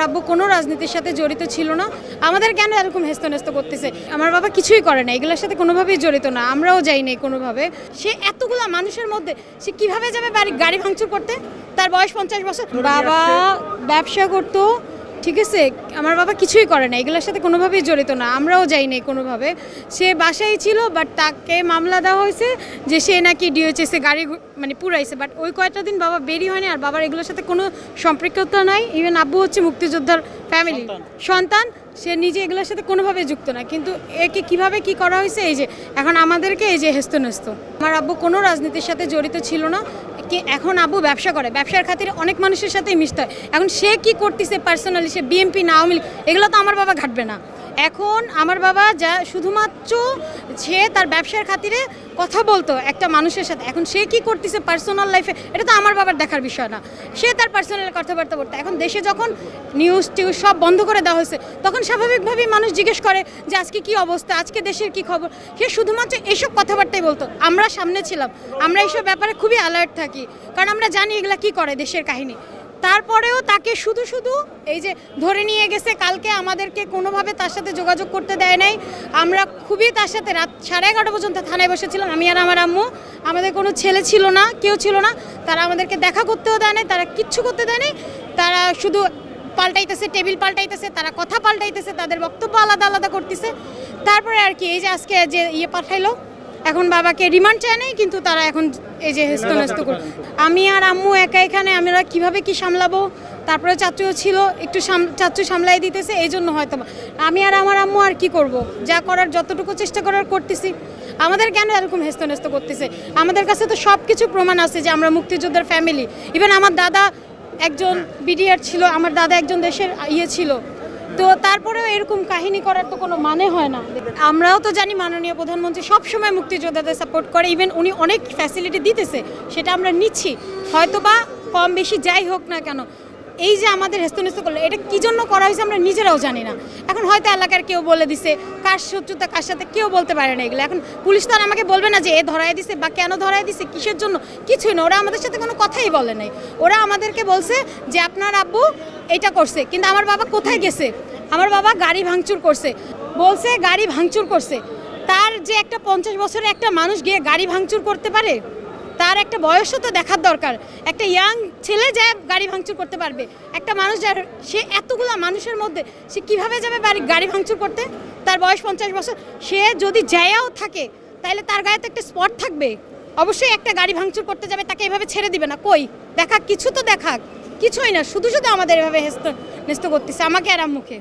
আব্বু কোনো রাজনীতির সাথে জড়িত ছিল না। আমাদের কেন এরকম হেস্তনেস্ত করতেছে? আমার বাবা কিছুই করে না, এগুলোর সাথে কোনোভাবেই জড়িত না, আমরাও যাই নাই কোনোভাবে। সে এতগুলা মানুষের মধ্যে সে কিভাবে যাবে গাড়ি ভাঙচুর করতে? তার বয়স 50 বছর। বাবা ব্যবসা করতো, ঠিক আছে, আমার বাবা কিছুই করে না, এগুলোর সাথে কোনোভাবেই জড়িত না, আমরাও যাই নাই কোনোভাবে। সে বাসায় ছিল, বাট তাকে মামলা দেওয়া হয়েছে যে সে নাকি ডিওএইচএসে গাড়ি মানে পুরাইছে, বাট ওই কয়েকটা দিন বাবা বেরিয়ে হয়নি। আর বাবার এগুলোর সাথে কোনো সম্পৃক্ততা নাই। ইভেন আব্বু হচ্ছে মুক্তিযোদ্ধার ফ্যামিলি সন্তান, সে নিজে এগুলোর সাথে কোনোভাবে যুক্ত না, কিন্তু একে কিভাবে কি করা হয়েছে এই যে এখন আমাদেরকে এই যে হেস্তনেস্ত। আমার আব্বু কোনো রাজনীতির সাথে জড়িত ছিল না, এখন আব্বু ব্যবসা করে, ব্যবসার খাতিরে অনেক মানুষের সাথেই মিশতে হয়। এখন সে কি করতেছে পার্সোনালি, সে বিএনপি না আওয়ামী লীগ, এগুলো তো আমার বাবা ঘাটবে না। এখন আমার বাবা যা শুধুমাত্র সে তার ব্যবসার খাতিরে কথা বলতো একটা মানুষের সাথে, এখন সে কি করতেছে পার্সোনাল লাইফে এটা তো আমার বাবার দেখার বিষয় না। সে তার পার্সোনাল কথাবার্তা বলতো। এখন দেশে যখন নিউজ টিউজ সব বন্ধ করে দেওয়া হয়েছে, তখন স্বাভাবিকভাবেই মানুষ জিজ্ঞেস করে যে আজকে কি অবস্থা, আজকে দেশের কি খবর। সে শুধুমাত্র এসব কথাবার্তাই বলতো। আমরা সামনে ছিলাম, আমরা এইসব ব্যাপারে খুবই অ্যালার্ট থাকি, কারণ আমরা জানি এগুলা কি করে দেশের কাহিনী। তারপরেও তাকে শুধু শুধু এই যে ধরে নিয়ে গেছে, কালকে আমাদেরকে কোনোভাবে তার সাথে যোগাযোগ করতে দেয় নাই। আমরা খুবই তার সাথে রাত 11:30 পর্যন্ত থানায় বসেছিলাম, আমি আর আমার আম্মু। আমাদের কোনো ছেলে ছিল না, কেউ ছিল না, তারা আমাদেরকে দেখা করতেও দেয় নাই, তারা কিচ্ছু করতে দেয় নাই। তারা শুধু পাল্টাইতেছে, টেবিল পাল্টাইতেছে, তারা কথা পাল্টাইতেছে, তাদের বক্তব্য আলাদা আলাদা করতেছে। তারপরে আর কি এই যে আজকে যে পাঠাইলো, এখন বাবাকে রিমান্ড চায় নাই, কিন্তু তারা এখন এই যে হেস্তনেস্ত করে। আমি আর আম্মু একা এখানে, আমরা কিভাবে কি সামলাবো? তারপরে চাচুও ছিল, একটু চাচু সামলাই দিতেছে, এই জন্য হয়তো আমি আর আমার আম্মু আর কি করব, যা করার যতটুকু চেষ্টা করার করতেছি। আমাদের কেন এরকম হেস্তনেস্ত করতেছে? আমাদের কাছে তো সব কিছু প্রমাণ আছে যে আমরা মুক্তিযোদ্ধার ফ্যামিলি। ইভেন আমার দাদা একজন বিডিআর ছিল, আমার দাদা একজন দেশের ছিল। তো তারপরেও এরকম কাহিনী করার তো কোনো মানে হয় না। আমরাও তো জানি মাননীয় প্রধানমন্ত্রী সবসময় মুক্তিযোদ্ধাদের সাপোর্ট করে, ইভেন উনি অনেক ফ্যাসিলিটি দিতেছে, সেটা আমরা নিচ্ছি, হয়তো বা কম বেশি যাই হোক না কেন। এই যে আমাদের হেস্তনেস্ত করলো, এটা কী জন্য করা হয়েছে আমরা নিজেরাও জানি না। এখন হয়তো এলাকার কেউ বলে দিছে, কার শত্রুতা কার সাথে কেউ বলতে পারে না এগুলো। এখন পুলিশ তো আর আমাকে বলবে না যে এ ধরায় দিছে বা কেন ধরায় দিছে, কিসের জন্য, কিছুই না। ওরা আমাদের সাথে কোনো কথাই বলে নাই। ওরা আমাদেরকে বলছে যে আপনার আব্বু এটা করছে, কিন্তু আমার বাবা কোথায় গেছে? আমার বাবা গাড়ি ভাঙচুর করছে, বলছে গাড়ি ভাঙচুর করছে। তার যে একটা 50 বছরের একটা মানুষ গিয়ে গাড়ি ভাঙচুর করতে পারে? তার একটা বয়সও তো দেখার দরকার। একটা ইয়াং ছেলে যা গাড়ি ভাঙচুর করতে পারবে, একটা মানুষ যার সে এতগুলা মানুষের মধ্যে সে কিভাবে যাবে গাড়ি ভাঙচুর করতে? তার বয়স 50 বছর। সে যদি যায়ও থাকে, তাহলে তার গায়ে তো একটা স্পট থাকবে। অবশ্যই একটা গাড়ি ভাঙচুর করতে যাবে, তাকে এভাবে ছেড়ে দিবে না। কই দেখাক, কিছু তো দেখাক, কিছুই না, শুধু শুধু আমাদের এভাবে হেস্তনেস্ত করতেছে আমাকে আর আম্মুকে।